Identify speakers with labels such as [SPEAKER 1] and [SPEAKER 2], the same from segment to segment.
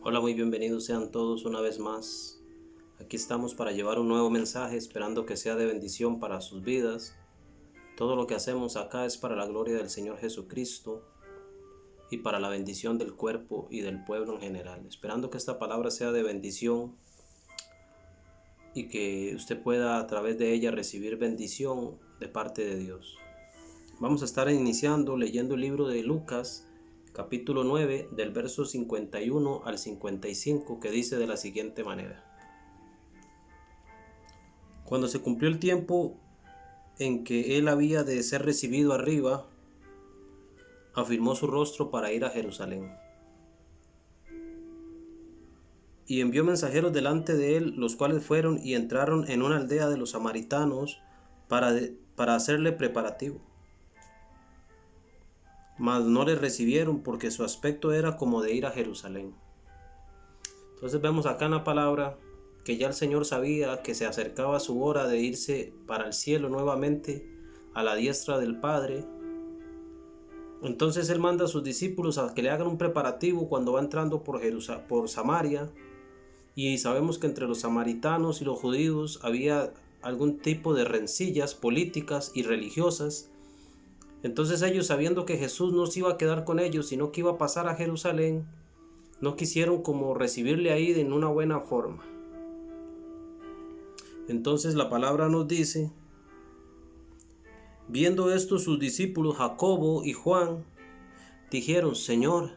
[SPEAKER 1] Hola, muy bienvenidos sean todos una vez más. Aquí estamos para llevar un nuevo mensaje, esperando que sea de bendición para sus vidas. Todo lo que hacemos acá es para la gloria del Señor Jesucristo y para la bendición del cuerpo y del pueblo en general. Esperando que esta palabra sea de bendición y que usted pueda a través de ella recibir bendición de parte de Dios. Vamos a estar iniciando leyendo el libro de Lucas, capítulo 9, del verso 51 al 55, que dice de la siguiente manera. Cuando se cumplió el tiempo en que él había de ser recibido arriba, afirmó su rostro para ir a Jerusalén. Y envió mensajeros delante de él, los cuales fueron y entraron en una aldea de los samaritanos para hacerle preparativo. Mas no le recibieron, porque su aspecto era como de ir a Jerusalén. Entonces vemos acá en la palabra que ya el Señor sabía que se acercaba su hora de irse para el cielo nuevamente a la diestra del Padre. Entonces él manda a sus discípulos a que le hagan un preparativo cuando va entrando por Samaria, y sabemos que entre los samaritanos y los judíos había algún tipo de rencillas políticas y religiosas. Entonces ellos, sabiendo que Jesús no se iba a quedar con ellos, sino que iba a pasar a Jerusalén, no quisieron como recibirle ahí en una buena forma. Entonces la palabra nos dice: viendo esto, sus discípulos Jacobo y Juan dijeron: Señor,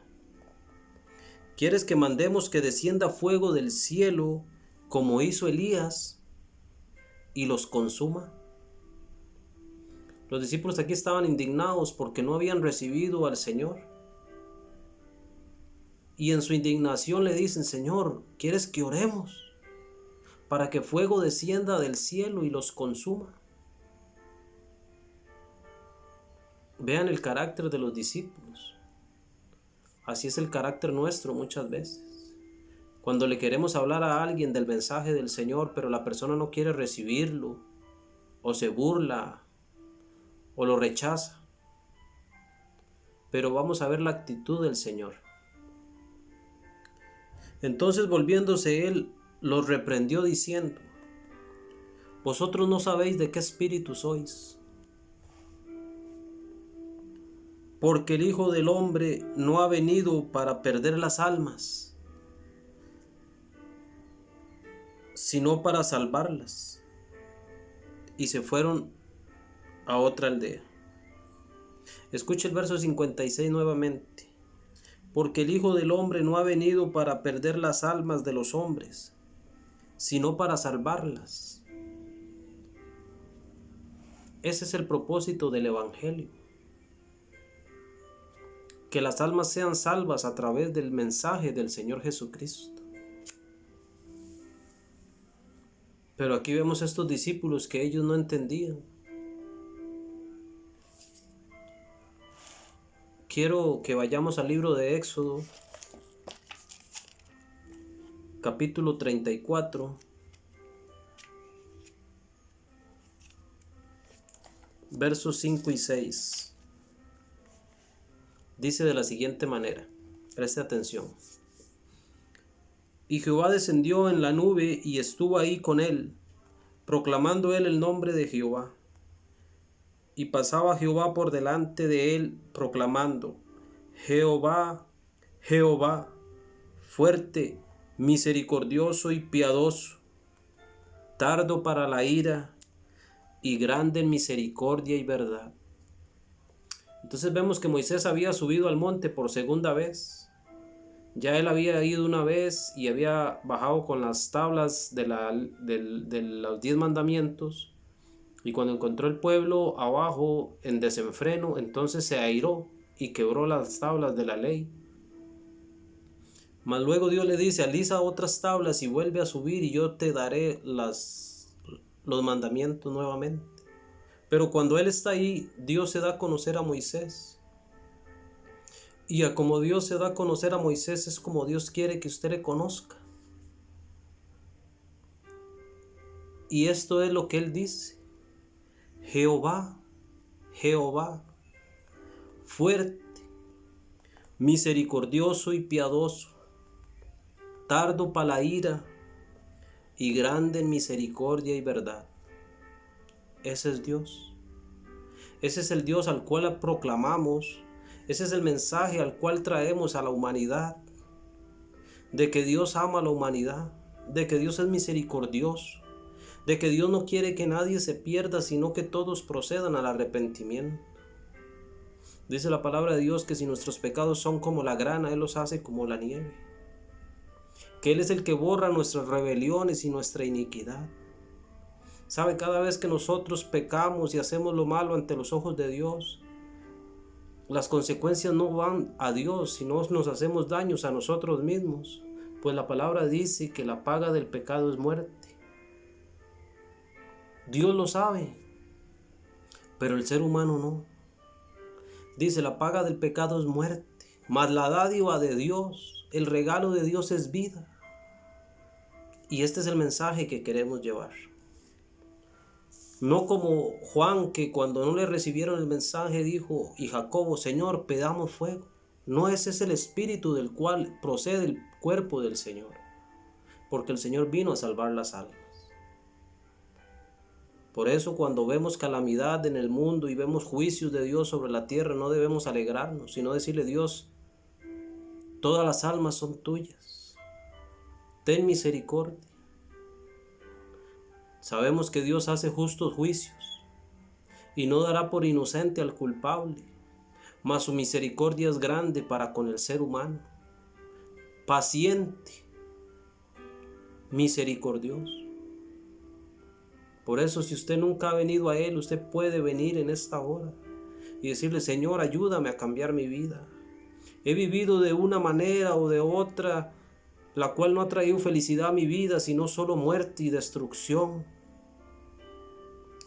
[SPEAKER 1] ¿quieres que mandemos que descienda fuego del cielo como hizo Elías y los consuma? Los discípulos aquí estaban indignados porque no habían recibido al Señor. Y en su indignación le dicen: Señor, ¿quieres que oremos para que fuego descienda del cielo y los consuma? Vean el carácter de los discípulos. Así es el carácter nuestro muchas veces. Cuando le queremos hablar a alguien del mensaje del Señor, pero la persona no quiere recibirlo, o se burla, o lo rechaza. Pero vamos a ver la actitud del Señor. Entonces, volviéndose él, los reprendió diciendo: vosotros no sabéis de qué espíritu sois, porque el Hijo del Hombre no ha venido para perder las almas, sino para salvarlas. Y se fueron a otra aldea. Escuche el verso 56 nuevamente. Porque el Hijo del Hombre no ha venido para perder las almas de los hombres, sino para salvarlas. Ese es el propósito del Evangelio. Que las almas sean salvas a través del mensaje del Señor Jesucristo. Pero aquí vemos a estos discípulos que ellos no entendían. Quiero que vayamos al libro de Éxodo, capítulo 34, versos 5 y 6. Dice de la siguiente manera, preste atención. Y Jehová descendió en la nube y estuvo ahí con él, proclamando él el nombre de Jehová. Y pasaba Jehová por delante de él, proclamando: Jehová, Jehová, fuerte, misericordioso y piadoso, tardo para la ira y grande en misericordia y verdad. Entonces vemos que Moisés había subido al monte por segunda vez. Ya él había ido una vez y había bajado con las tablas de los 10 mandamientos. Y cuando encontró el pueblo abajo en desenfreno, entonces se airó y quebró las tablas de la ley. Mas luego Dios le dice: alisa otras tablas y vuelve a subir y yo te daré los mandamientos nuevamente. Pero cuando él está ahí, Dios se da a conocer a Moisés. Y a como Dios se da a conocer a Moisés es como Dios quiere que usted le conozca. Y esto es lo que él dice: Jehová, Jehová, fuerte, misericordioso y piadoso, tardo para la ira y grande en misericordia y verdad. Ese es Dios. Ese es el Dios al cual proclamamos. Ese es el mensaje al cual traemos a la humanidad. De que Dios ama a la humanidad. De que Dios es misericordioso. De que Dios no quiere que nadie se pierda, sino que todos procedan al arrepentimiento. Dice la palabra de Dios que si nuestros pecados son como la grana, Él los hace como la nieve. Que Él es el que borra nuestras rebeliones y nuestra iniquidad. ¿Sabe? Cada vez que nosotros pecamos y hacemos lo malo ante los ojos de Dios, las consecuencias no van a Dios, sino nos hacemos daños a nosotros mismos. Pues la palabra dice que la paga del pecado es muerte. Dios lo sabe, pero el ser humano no. Dice, la paga del pecado es muerte, mas la dádiva de Dios, el regalo de Dios es vida. Y este es el mensaje que queremos llevar. No como Juan, que cuando no le recibieron el mensaje dijo, y Jacobo, Señor, pedamos fuego. No, ese es el espíritu del cual procede el cuerpo del Señor, porque el Señor vino a salvar las almas. Por eso cuando vemos calamidad en el mundo y vemos juicios de Dios sobre la tierra, no debemos alegrarnos, sino decirle, Dios, todas las almas son tuyas. Ten misericordia. Sabemos que Dios hace justos juicios y no dará por inocente al culpable, mas su misericordia es grande para con el ser humano, paciente, misericordioso. Por eso, si usted nunca ha venido a Él, usted puede venir en esta hora y decirle, Señor, ayúdame a cambiar mi vida. He vivido de una manera o de otra, la cual no ha traído felicidad a mi vida, sino solo muerte y destrucción.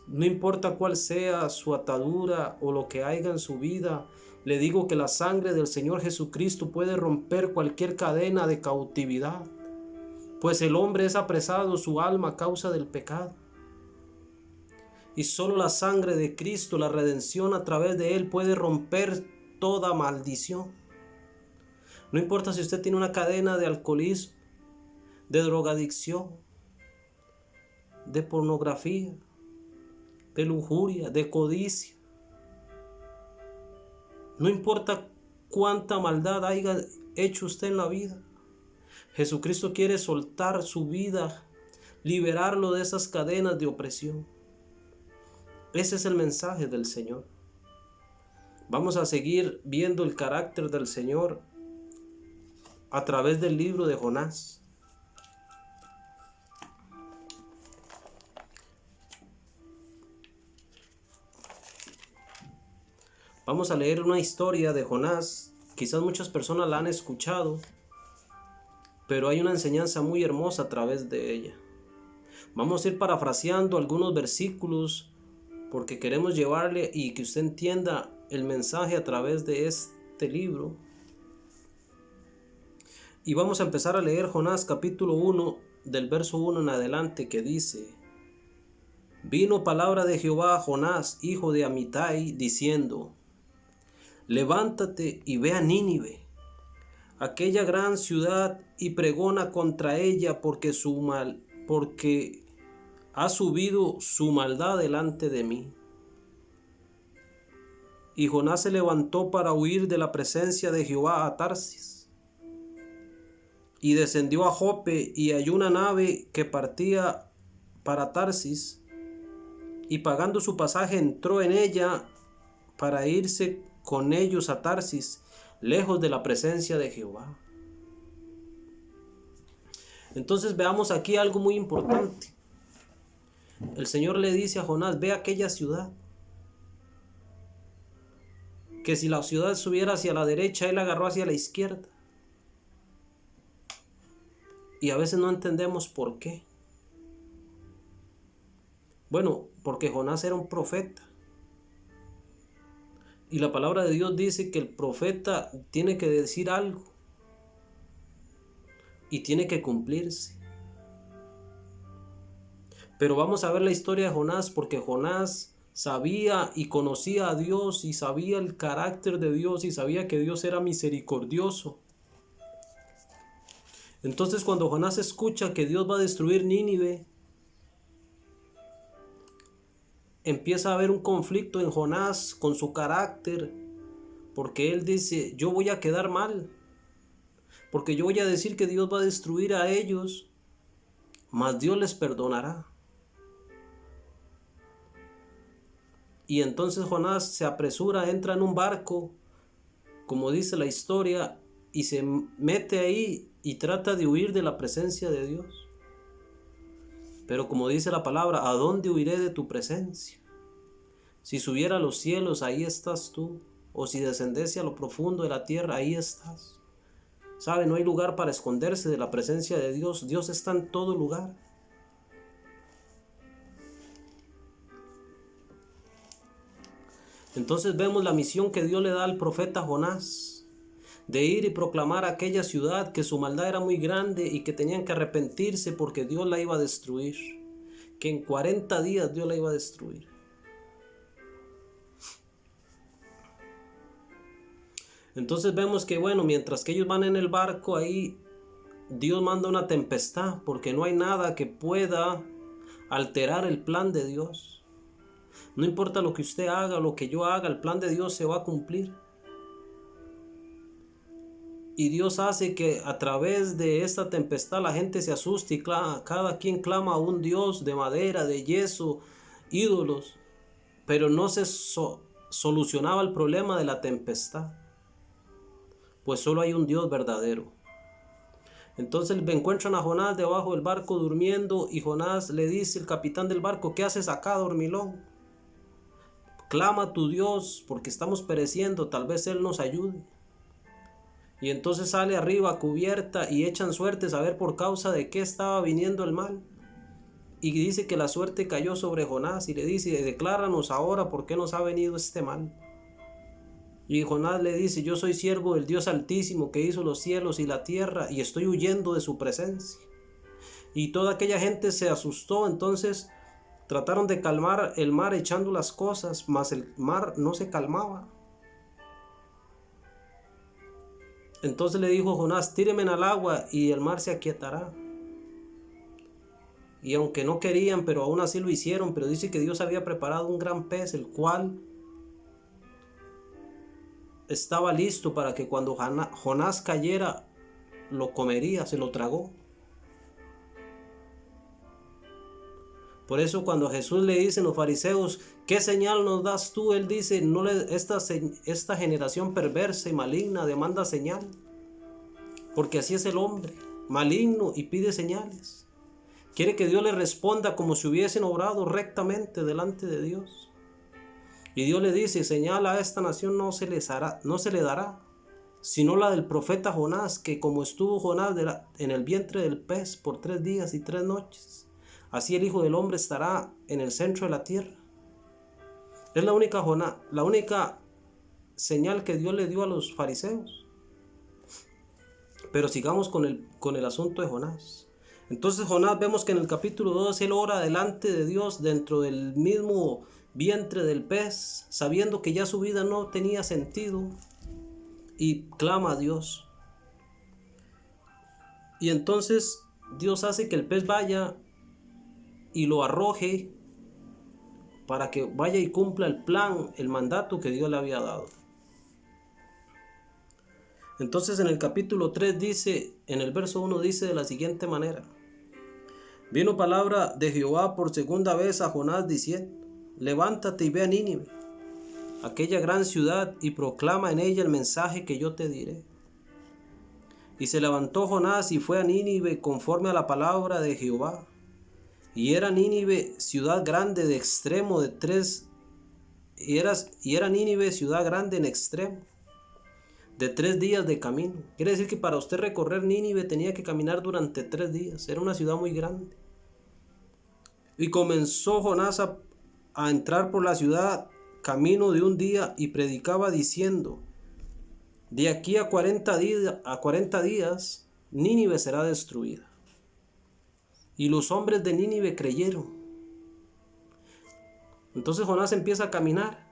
[SPEAKER 1] No importa cuál sea su atadura o lo que haya en su vida, le digo que la sangre del Señor Jesucristo puede romper cualquier cadena de cautividad, pues el hombre es apresado su alma a causa del pecado. Y solo la sangre de Cristo, la redención a través de Él, puede romper toda maldición. No importa si usted tiene una cadena de alcoholismo, de drogadicción, de pornografía, de lujuria, de codicia. No importa cuánta maldad haya hecho usted en la vida. Jesucristo quiere soltar su vida, liberarlo de esas cadenas de opresión. Ese es el mensaje del Señor. Vamos a seguir viendo el carácter del Señor a través del libro de Jonás. Vamos a leer una historia de Jonás. Quizás muchas personas la han escuchado, pero hay una enseñanza muy hermosa a través de ella. Vamos a ir parafraseando algunos versículos porque queremos llevarle y que usted entienda el mensaje a través de este libro. Y vamos a empezar a leer Jonás capítulo 1 del verso 1 en adelante, que dice: Vino palabra de Jehová a Jonás, hijo de Amitai, diciendo: Levántate y ve a Nínive, aquella gran ciudad, y pregona contra ella, porque ha subido su maldad delante de mí. Y Jonás se levantó para huir de la presencia de Jehová a Tarsis, y descendió a Jope, y halló una nave que partía para Tarsis, y pagando su pasaje entró en ella para irse con ellos a Tarsis, lejos de la presencia de Jehová. Entonces veamos aquí algo muy importante. El Señor le dice a Jonás: ve a aquella ciudad. Que si la ciudad subiera hacia la derecha, él agarró hacia la izquierda. Y a veces no entendemos por qué. Bueno, porque Jonás era un profeta. Y la palabra de Dios dice que el profeta tiene que decir algo. Y tiene que cumplirse. Pero vamos a ver la historia de Jonás, porque Jonás sabía y conocía a Dios y sabía el carácter de Dios y sabía que Dios era misericordioso. Entonces cuando Jonás escucha que Dios va a destruir Nínive, empieza a haber un conflicto en Jonás con su carácter, porque él dice, yo voy a quedar mal, porque yo voy a decir que Dios va a destruir a ellos, mas Dios les perdonará. Y entonces Jonás se apresura, entra en un barco, como dice la historia, y se mete ahí y trata de huir de la presencia de Dios. Pero como dice la palabra, ¿a dónde huiré de tu presencia? Si subiera a los cielos, ahí estás tú. O si descendiese a lo profundo de la tierra, ahí estás. ¿Sabe? No hay lugar para esconderse de la presencia de Dios. Dios está en todo lugar. Entonces vemos la misión que Dios le da al profeta Jonás, de ir y proclamar a aquella ciudad que su maldad era muy grande y que tenían que arrepentirse porque Dios la iba a destruir, que en 40 días Dios la iba a destruir. Entonces vemos que bueno, mientras que ellos van en el barco ahí, Dios manda una tempestad, porque no hay nada que pueda alterar el plan de Dios. No importa lo que usted haga, lo que yo haga, el plan de Dios se va a cumplir. Y Dios hace que a través de esta tempestad la gente se asuste y cada quien clama a un Dios de madera, de yeso, ídolos. Pero no se solucionaba el problema de la tempestad, pues solo hay un Dios verdadero. Entonces encuentran a Jonás debajo del barco durmiendo y Jonás le dice al capitán del barco, ¿qué haces acá, dormilón? Clama a tu Dios porque estamos pereciendo, tal vez Él nos ayude. Y entonces sale arriba a cubierta y echan suertes a ver por causa de qué estaba viniendo el mal. Y dice que la suerte cayó sobre Jonás y le dice, decláranos ahora por qué nos ha venido este mal. Y Jonás le dice, yo soy siervo del Dios Altísimo que hizo los cielos y la tierra y estoy huyendo de su presencia. Y toda aquella gente se asustó, entonces trataron de calmar el mar echando las cosas, mas el mar no se calmaba. Entonces le dijo Jonás, tírenme al agua y el mar se aquietará. Y aunque no querían, pero aún así lo hicieron, pero dice que Dios había preparado un gran pez, el cual estaba listo para que cuando Jonás cayera, lo comería, se lo tragó. Por eso cuando Jesús le dice a los fariseos, ¿qué señal nos das tú? Él dice, esta generación perversa y maligna demanda señal. Porque así es el hombre, maligno y pide señales. Quiere que Dios le responda como si hubiesen obrado rectamente delante de Dios. Y Dios le dice, señal a esta nación no se le dará, sino la del profeta Jonás, que como estuvo Jonás en el vientre del pez por 3 días y 3 noches, así el Hijo del Hombre estará en el centro de la tierra. Es la única señal que Dios le dio a los fariseos. Pero sigamos con el asunto de Jonás. Entonces Jonás vemos que en el capítulo 2 él ora delante de Dios dentro del mismo vientre del pez, sabiendo que ya su vida no tenía sentido, y clama a Dios. Y entonces Dios hace que el pez vaya y lo arroje para que vaya y cumpla el plan, el mandato que Dios le había dado. Entonces en el capítulo 3 dice, en el verso 1 dice de la siguiente manera: vino palabra de Jehová por segunda vez a Jonás diciendo, levántate y ve a Nínive, aquella gran ciudad, y proclama en ella el mensaje que yo te diré. Y se levantó Jonás y fue a Nínive conforme a la palabra de Jehová. Y era Nínive ciudad grande de extremo de 3, y era Nínive ciudad grande en extremo de 3 días de camino. Quiere decir que para usted recorrer Nínive tenía que caminar durante 3 días. Era una ciudad muy grande. Y comenzó Jonás a entrar por la ciudad camino de un día y predicaba diciendo, de aquí a 40 días Nínive será destruida. Y los hombres de Nínive creyeron. Entonces Jonás empieza a caminar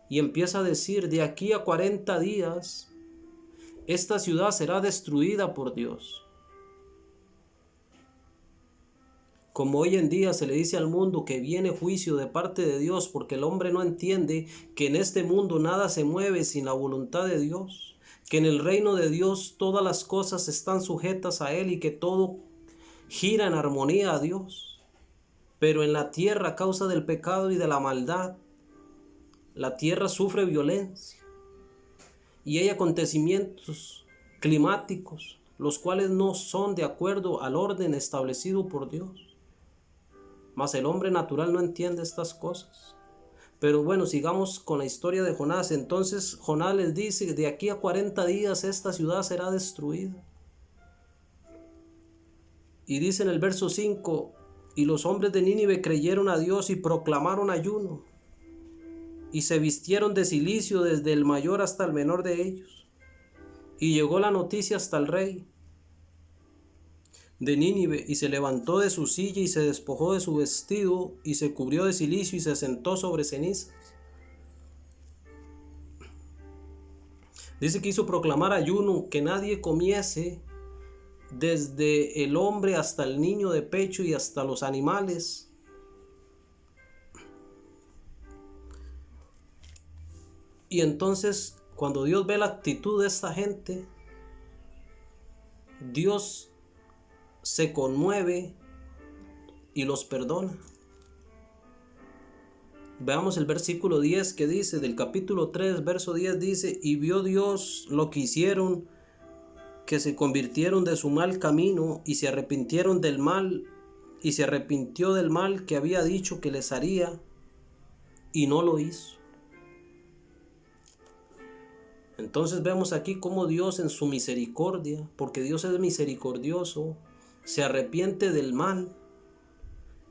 [SPEAKER 1] y empieza a decir, de aquí a 40 días esta ciudad será destruida por Dios. Como hoy en día se le dice al mundo que viene juicio de parte de Dios porque el hombre no entiende que en este mundo nada se mueve sin la voluntad de Dios, que en el reino de Dios todas las cosas están sujetas a Él y que todo gira en armonía a Dios. Pero en la tierra, a causa del pecado y de la maldad, la tierra sufre violencia y hay acontecimientos climáticos, los cuales no son de acuerdo al orden establecido por Dios. Mas el hombre natural no entiende estas cosas. Pero bueno, sigamos con la historia de Jonás. Entonces Jonás les dice, de aquí a 40 días esta ciudad será destruida. Y dice en el verso 5, y los hombres de Nínive creyeron a Dios y proclamaron ayuno, y se vistieron de cilicio desde el mayor hasta el menor de ellos. Y llegó la noticia hasta el rey de Nínive, y se levantó de su silla y se despojó de su vestido y se cubrió de cilicio y se sentó sobre cenizas. Dice que hizo proclamar ayuno, que nadie comiese, desde el hombre hasta el niño de pecho y hasta los animales. Y entonces, cuando Dios ve la actitud de esta gente, Dios se conmueve y los perdona. Veamos el versículo 10 que dice, del capítulo 3, verso 10 dice, y vio Dios lo que hicieron, que se convirtieron de su mal camino y se arrepintieron del mal, y se arrepintió del mal que había dicho que les haría, y no lo hizo. Entonces vemos aquí cómo Dios en su misericordia, porque Dios es misericordioso, se arrepiente del mal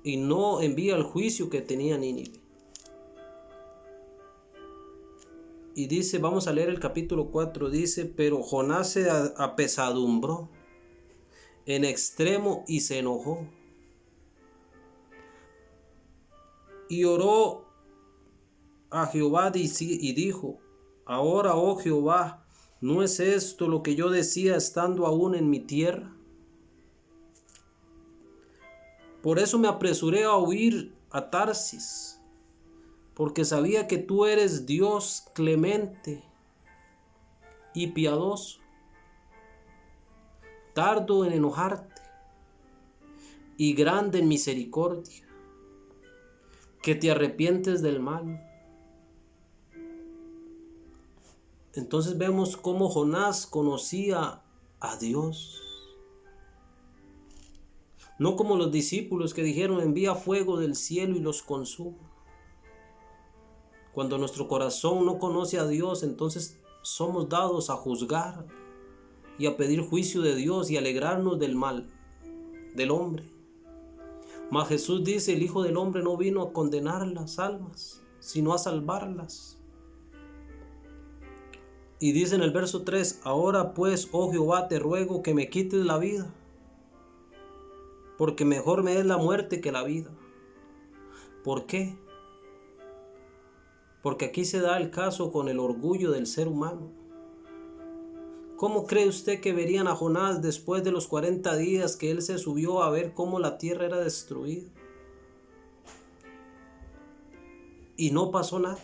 [SPEAKER 1] y no envía el juicio que tenía Nínive. Y dice, vamos a leer el capítulo 4, dice, pero Jonás se apesadumbró en extremo y se enojó. Y oró a Jehová y dijo, ahora, oh Jehová, ¿no es esto lo que yo decía estando aún en mi tierra? Por eso me apresuré a huir a Tarsis, porque sabía que tú eres Dios clemente y piadoso, tardo en enojarte y grande en misericordia, que te arrepientes del mal. Entonces vemos cómo Jonás conocía a Dios. No como los discípulos que dijeron, envía fuego del cielo y los consuma. Cuando nuestro corazón no conoce a Dios, entonces somos dados a juzgar y a pedir juicio de Dios y alegrarnos del mal del hombre. Mas Jesús dice, el Hijo del Hombre no vino a condenar las almas, sino a salvarlas. Y dice en el verso 3, ahora pues, oh Jehová, te ruego que me quites la vida, porque mejor me es la muerte que la vida. ¿Por qué? Porque aquí se da el caso con el orgullo del ser humano. ¿Cómo cree usted que verían a Jonás después de los 40 días que él se subió a ver cómo la tierra era destruida? Y no pasó nada.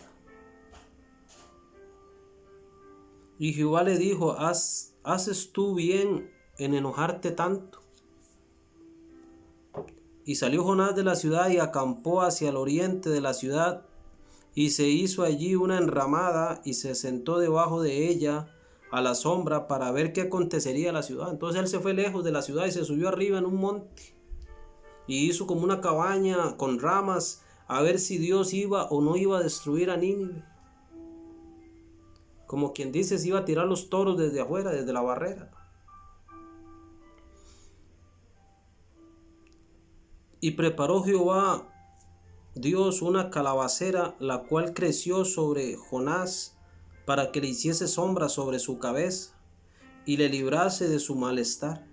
[SPEAKER 1] Y Jehová le dijo, ¿haces tú bien en enojarte tanto? Y salió Jonás de la ciudad y acampó hacia el oriente de la ciudad, y se hizo allí una enramada y se sentó debajo de ella a la sombra para ver qué acontecería a la ciudad. Entonces él se fue lejos de la ciudad y se subió arriba en un monte y hizo como una cabaña con ramas a ver si Dios iba o no iba a destruir a Nínive. Como quien dice, se iba a tirar los toros desde afuera, desde la barrera. Y preparó Jehová Dios una calabacera, la cual creció sobre Jonás para que le hiciese sombra sobre su cabeza y le librase de su malestar.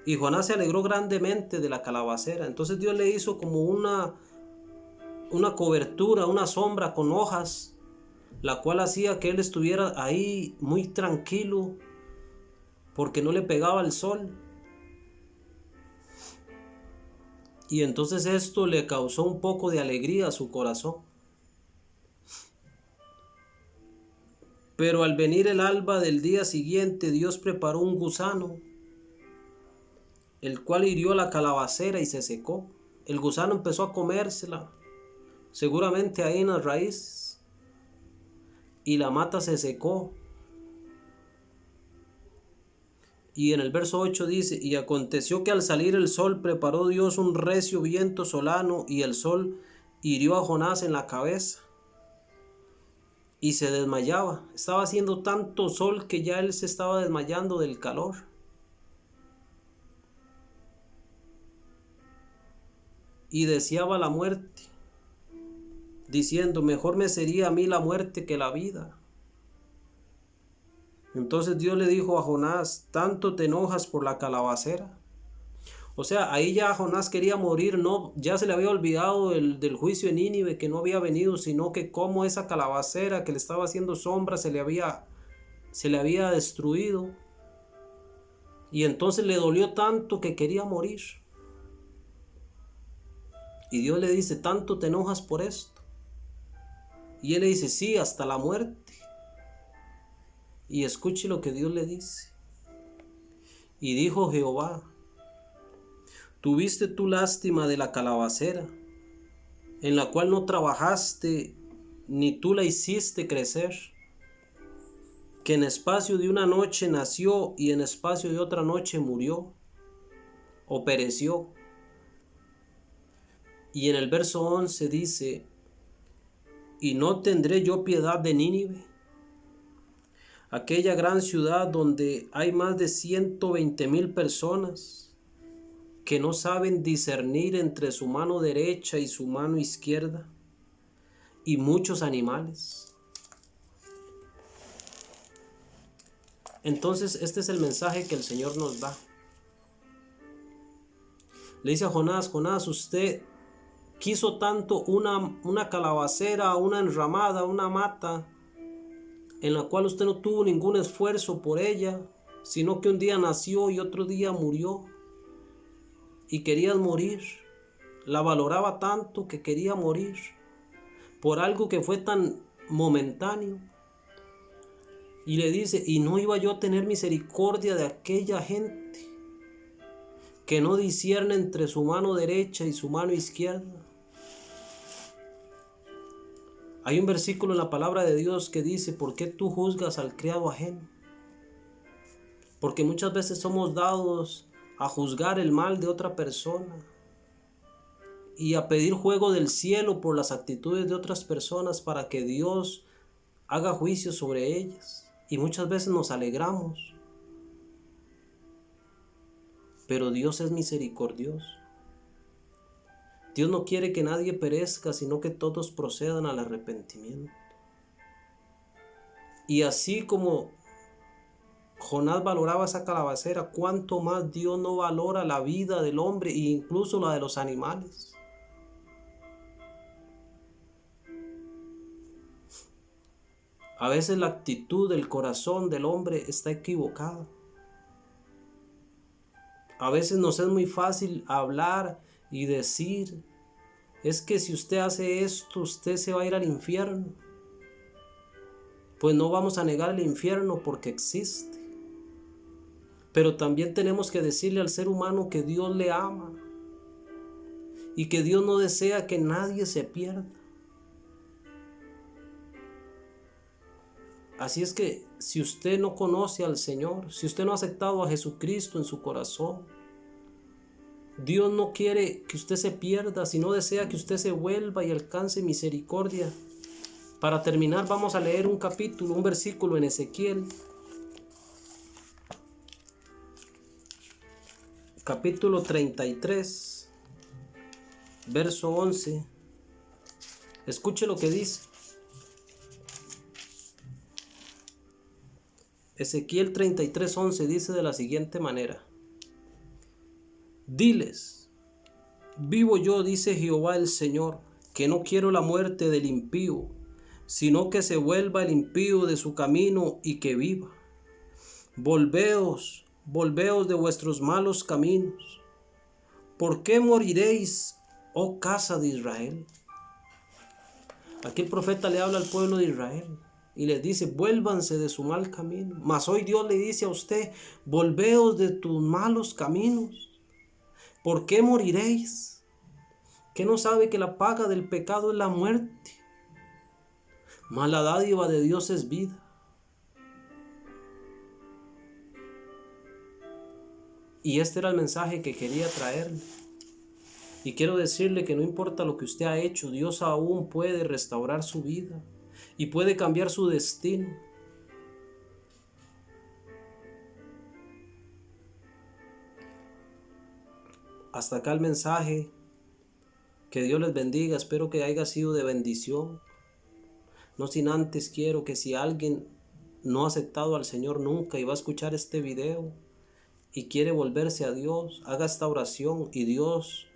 [SPEAKER 1] Y Jonás se alegró grandemente de la calabacera. Entonces Dios le hizo como una cobertura, una sombra con hojas, la cual hacía que él estuviera ahí muy tranquilo porque no le pegaba el sol. Y entonces esto le causó un poco de alegría a su corazón. Pero al venir el alba del día siguiente, Dios preparó un gusano, el cual hirió la calabacera y se secó. El gusano empezó a comérsela, seguramente ahí en las raíces, y la mata se secó. Y en el verso 8 dice: y aconteció que al salir el sol preparó Dios un recio viento solano, y el sol hirió a Jonás en la cabeza y se desmayaba. Estaba haciendo tanto sol que ya él se estaba desmayando del calor. Y deseaba la muerte, diciendo: mejor me sería a mí la muerte que la vida. Entonces Dios le dijo a Jonás: ¿tanto te enojas por la calabacera? O sea, ahí ya Jonás quería morir, no, ya se le había olvidado del juicio en Nínive, que no había venido, sino que como esa calabacera que le estaba haciendo sombra se le había destruido. Y entonces le dolió tanto que quería morir. Y Dios le dice: ¿tanto te enojas por esto? Y él le dice: sí, hasta la muerte. Y escuche lo que Dios le dice. Y dijo Jehová: ¿tuviste tú lástima de la calabacera, en la cual no trabajaste, ni tú la hiciste crecer, que en espacio de una noche nació y en espacio de otra noche murió o pereció? Y en el verso 11 dice: ¿y no tendré yo piedad de Nínive, aquella gran ciudad donde hay más de 120,000 personas que no saben discernir entre su mano derecha y su mano izquierda, y muchos animales? Entonces este es el mensaje que el Señor nos da. Le dice a Jonás: Jonás, usted quiso tanto una calabacera, una enramada, una mata, en la cual usted no tuvo ningún esfuerzo por ella, sino que un día nació y otro día murió, y querías morir. La valoraba tanto que quería morir por algo que fue tan momentáneo. Y le dice: ¿y no iba yo a tener misericordia de aquella gente que no discierne entre su mano derecha y su mano izquierda? Hay un versículo en la palabra de Dios que dice: ¿por qué tú juzgas al criado ajeno? Porque muchas veces somos dados a juzgar el mal de otra persona y a pedir juego del cielo por las actitudes de otras personas para que Dios haga juicio sobre ellas. Y muchas veces nos alegramos. Pero Dios es misericordioso. Dios no quiere que nadie perezca, sino que todos procedan al arrepentimiento. Y así como Jonás valoraba esa calabacera, ¿cuánto más Dios no valora la vida del hombre e incluso la de los animales? A veces la actitud del corazón del hombre está equivocada. A veces nos es muy fácil hablar y decir: es que si usted hace esto, usted se va a ir al infierno. Pues no vamos a negar el infierno porque existe. Pero también tenemos que decirle al ser humano que Dios le ama y que Dios no desea que nadie se pierda. Así es que si usted no conoce al Señor, si usted no ha aceptado a Jesucristo en su corazón, Dios no quiere que usted se pierda, sino desea que usted se vuelva y alcance misericordia. Para terminar, vamos a leer un versículo en Ezequiel, capítulo 33, verso 11. Escuche lo que dice. Ezequiel 33:11 dice de la siguiente manera: diles: vivo yo, dice Jehová el Señor, que no quiero la muerte del impío, sino que se vuelva el impío de su camino y que viva. Volveos de vuestros malos caminos, ¿Por qué moriréis, oh casa de Israel? Aquí el profeta le habla al pueblo de Israel y les dice, vuélvanse de su mal camino. Mas hoy Dios le dice a usted, volveos de tus malos caminos. ¿Por qué moriréis? ¿Qué no sabe que la paga del pecado es la muerte? Mas la dádiva de Dios es vida. Y este era el mensaje que quería traerle. Y quiero decirle que no importa lo que usted ha hecho, Dios aún puede restaurar su vida y puede cambiar su destino. Hasta acá el mensaje. Que Dios les bendiga. Espero que haya sido de bendición. No sin antes quiero que si alguien no ha aceptado al Señor nunca y va a escuchar este video y quiere volverse a Dios, haga esta oración y Dios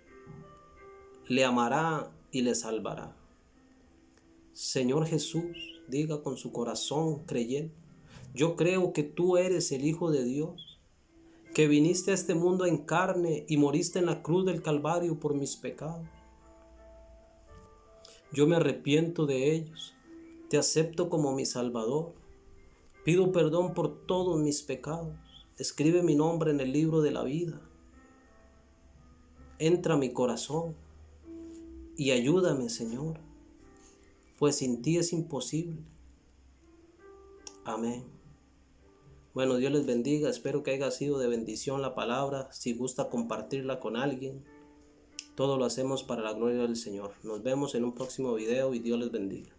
[SPEAKER 1] le amará y le salvará. Señor Jesús, diga con su corazón creyente, yo creo que tú eres el Hijo de Dios, que viniste a este mundo en carne y moriste en la cruz del Calvario por mis pecados. Yo me arrepiento de ellos, te acepto como mi Salvador, pido perdón por todos mis pecados, escribe mi nombre en el libro de la vida, entra a mi corazón y ayúdame, Señor, pues sin ti es imposible. Amén. Bueno, Dios les bendiga, espero que haya sido de bendición la palabra, si gusta compartirla con alguien, todo lo hacemos para la gloria del Señor. Nos vemos en un próximo video y Dios les bendiga.